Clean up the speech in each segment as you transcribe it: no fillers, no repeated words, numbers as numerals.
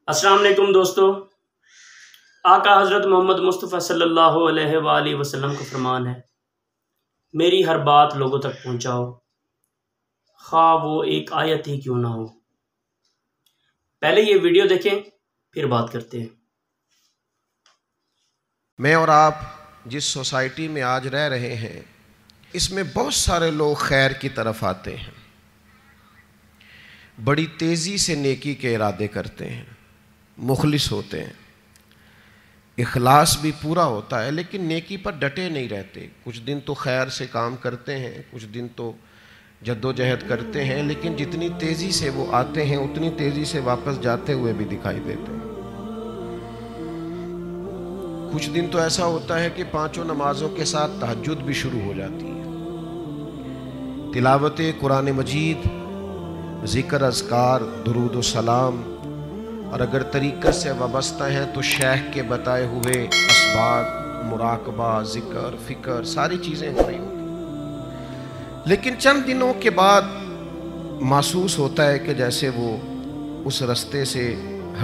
السلام علیکم دوستو، آقا حضرت محمد مصطفیٰ صلی اللہ علیہ وآلہ وسلم کا فرمان ہے، میری ہر بات لوگوں تک پہنچاؤ، خواہ وہ ایک آیت ہی کیوں نہ ہو۔ پہلے یہ ویڈیو دیکھیں پھر بات کرتے ہیں۔ میں اور آپ جس سوسائٹی میں آج رہ رہے ہیں، اس میں بہت سارے لوگ خیر کی طرف آتے ہیں، بڑی تیزی سے نیکی کے ارادے کرتے ہیں، مخلص ہوتے ہیں، اخلاص بھی پورا ہوتا ہے، لیکن نیکی پر ڈٹے نہیں رہتے۔ کچھ دن تو خیر سے کام کرتے ہیں، کچھ دن تو جد و جہد کرتے ہیں، لیکن جتنی تیزی سے وہ آتے ہیں اتنی تیزی سے واپس جاتے ہوئے بھی دکھائی دیتے ہیں۔ کچھ دن تو ایسا ہوتا ہے کہ 5 نمازوں کے ساتھ تہجد بھی شروع ہو جاتی ہے، تلاوت قرآن مجید، ذکر، اذکار، درود و سلام، اور اگر طریقت سے وابستہ ہیں تو شیخ کے بتائے ہوئے اسباق، مراقبہ، ذکر، فکر، ساری چیزیں ہو رہی ہوتی، لیکن چند دنوں کے بعد محسوس ہوتا ہے کہ جیسے وہ اس رستے سے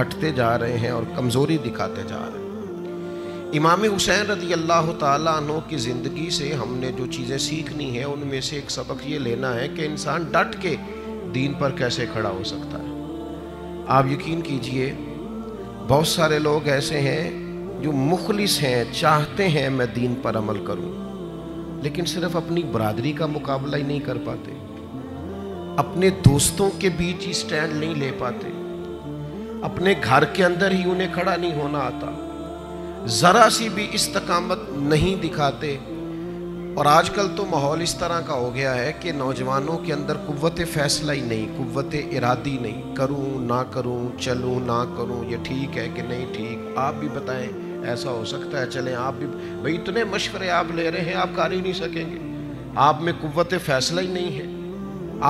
ہٹتے جا رہے ہیں اور کمزوری دکھاتے جا رہے ہیں۔ امام حسین رضی اللہ تعالیٰ عنہ کی زندگی سے ہم نے جو چیزیں سیکھنی ہیں، ان میں سے ایک سبق یہ لینا ہے کہ انسان ڈٹ کے دین پر کیسے کھڑا ہو سکتا ہے۔ آپ یقین کیجئے، بہت سارے لوگ ایسے ہیں جو مخلص ہیں، چاہتے ہیں میں دین پر عمل کروں، لیکن صرف اپنی برادری کا مقابلہ ہی نہیں کر پاتے، اپنے دوستوں کے بیچ ہی سٹینڈ نہیں لے پاتے، اپنے گھر کے اندر ہی انہیں کھڑا نہیں ہونا آتا، ذرا سی بھی استقامت نہیں دکھاتے۔ اور آج کل تو ماحول اس طرح کا ہو گیا ہے کہ نوجوانوں کے اندر قوت فیصلہ ہی نہیں، قوت ارادی نہیں، کروں نہ کروں، چلوں نہ کروں، یہ ٹھیک ہے کہ نہیں ٹھیک، آپ بھی بتائیں ایسا ہو سکتا ہے، چلیں آپ بھی، بھئی اتنے مشورے آپ لے رہے ہیں، آپ کر ہی نہیں سکیں گے، آپ میں قوت فیصلہ ہی نہیں ہے،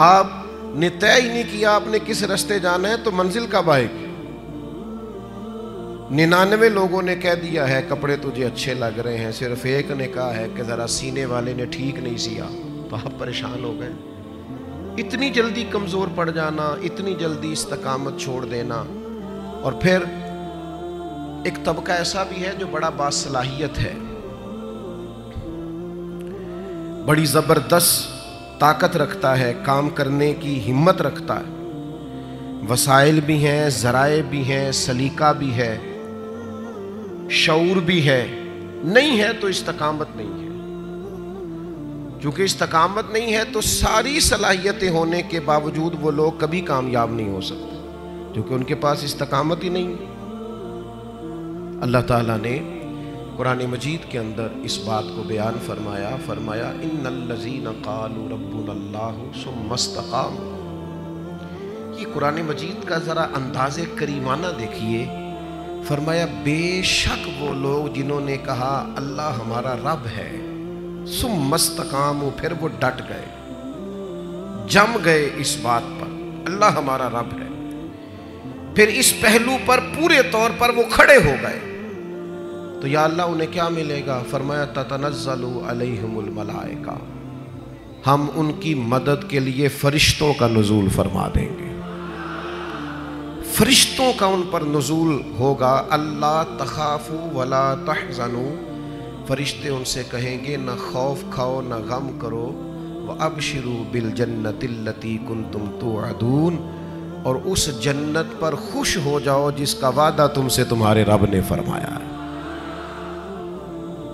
آپ نے طے ہی نہیں کیا آپ نے کس رستے جانا ہے، تو منزل کب آئے گی؟ 99 لوگوں نے کہہ دیا ہے کپڑے تجھے اچھے لگ رہے ہیں، صرف ایک نے کہا ہے کہ ذرا سینے والے نے ٹھیک نہیں سیا، تو آپ پریشان ہو گئے۔ اتنی جلدی کمزور پڑ جانا، اتنی جلدی استقامت چھوڑ دینا۔ اور پھر ایک طبقہ ایسا بھی ہے جو بڑا باصلاحیت ہے، بڑی زبردست طاقت رکھتا ہے، کام کرنے کی ہمت رکھتا ہے، وسائل بھی ہیں، ذرائع بھی ہیں، سلیقہ بھی ہے، شعور بھی ہے، نہیں ہے تو استقامت نہیں ہے۔ چونکہ استقامت نہیں ہے تو ساری صلاحیتیں ہونے کے باوجود وہ لوگ کبھی کامیاب نہیں ہو سکتے، کیونکہ ان کے پاس استقامت ہی نہیں ہے۔ اللہ تعالیٰ نے قرآن مجید کے اندر اس بات کو بیان فرمایا ان الذین قالوا ربنا اللہ ثم استقاموا۔ یہ قرآن مجید کا ذرا انداز کریمانہ دیکھیے، فرمایا بے شک وہ لوگ جنہوں نے کہا اللہ ہمارا رب ہے، ثم استقاموا، پھر وہ ڈٹ گئے، جم گئے اس بات پر اللہ ہمارا رب ہے، پھر اس پہلو پر پورے طور پر وہ کھڑے ہو گئے، تو یا اللہ انہیں کیا ملے گا؟ فرمایا تتنزل علیہم الملائکہ، ہم ان کی مدد کے لیے فرشتوں کا نزول فرما دیں گے، فرشتوں کا ان پر نزول ہوگا۔ اللہ تخافوا ولا تحزنوا، فرشتے ان سے کہیں گے نہ خوف کھاؤ نہ غم کرو، وابشروا بالجنۃ التی کنتم توعدون، اور اس جنت پر خوش ہو جاؤ جس کا وعدہ تم سے تمہارے رب نے فرمایا ہے۔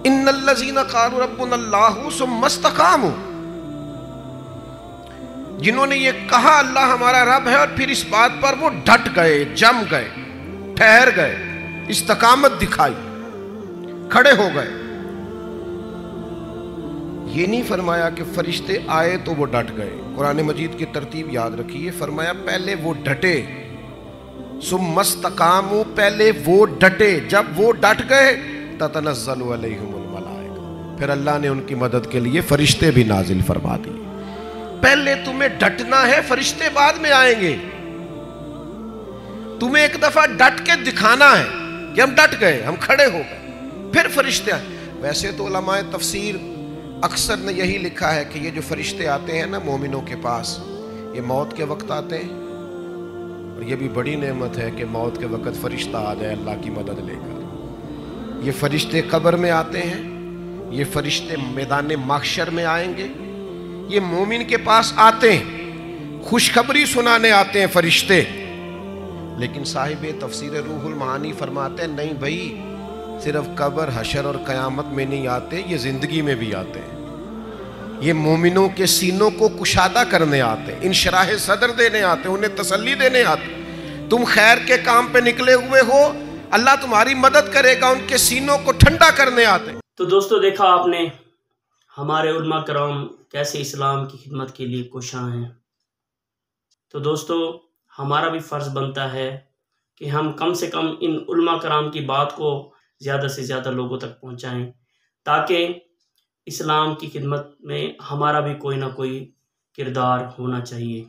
ان الذین قالوا ربنا اللہ ثم استقاموا، جنہوں نے یہ کہا اللہ ہمارا رب ہے اور پھر اس بات پر وہ ڈٹ گئے، جم گئے، ٹھہر گئے، استقامت دکھائی، کھڑے ہو گئے۔ یہ نہیں فرمایا کہ فرشتے آئے تو وہ ڈٹ گئے، قرآن مجید کی ترتیب یاد رکھیے، فرمایا پہلے وہ ڈٹے، ثم استقاموا، پہلے وہ ڈٹے، جب وہ ڈٹ گئے تتنزل علیہم الملائکہ، پھر اللہ نے ان کی مدد کے لیے فرشتے بھی نازل فرما دیے۔ پہلے تمہیں ڈٹنا ہے، فرشتے بعد میں آئیں گے، تمہیں ایک دفعہ ڈٹ کے دکھانا ہے کہ ہم ڈٹ گئے، ہم کھڑے ہو گئے، پھر فرشتے آئیں۔ ویسے تو علماء تفسیر اکثر نے یہی لکھا ہے کہ یہ جو فرشتے آتے ہیں نا مومنوں کے پاس، یہ موت کے وقت آتے ہیں، اور یہ بھی بڑی نعمت ہے کہ موت کے وقت فرشتہ آ جائے اللہ کی مدد لے کر۔ یہ فرشتے قبر میں آتے ہیں، یہ فرشتے میدان محشر میں آئیں گے، یہ مومن کے پاس آتے ہیں، خوشخبری سنانے آتے ہیں فرشتے۔ لیکن صاحب تفسیر روح المعانی فرماتے ہیں نہیں بھائی، صرف قبر، حشر اور قیامت میں نہیں آتے، یہ زندگی میں بھی آتے ہیں۔ یہ مومنوں کے سینوں کو کشادہ کرنے آتے ہیں، انشراح صدر دینے آتے ہیں، انہیں تسلی دینے آتے ہیں۔ تم خیر کے کام پہ نکلے ہوئے ہو، اللہ تمہاری مدد کرے گا، ان کے سینوں کو ٹھنڈا کرنے آتے ہیں۔ تو دوستو دیکھا آپ نے ہمارے علماء کرام کیسے اسلام کی خدمت کے لیے کوشاں ہیں۔ تو دوستو ہمارا بھی فرض بنتا ہے کہ ہم کم سے کم ان علماء کرام کی بات کو زیادہ سے زیادہ لوگوں تک پہنچائیں، تاکہ اسلام کی خدمت میں ہمارا بھی کوئی نہ کوئی کردار ہونا چاہیے۔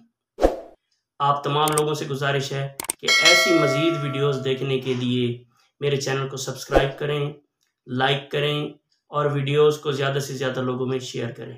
آپ تمام لوگوں سے گزارش ہے کہ ایسی مزید ویڈیوز دیکھنے کے لیے میرے چینل کو سبسکرائب کریں، لائک کریں اور ویڈیوز کو زیادہ سے زیادہ لوگوں میں شیئر کریں۔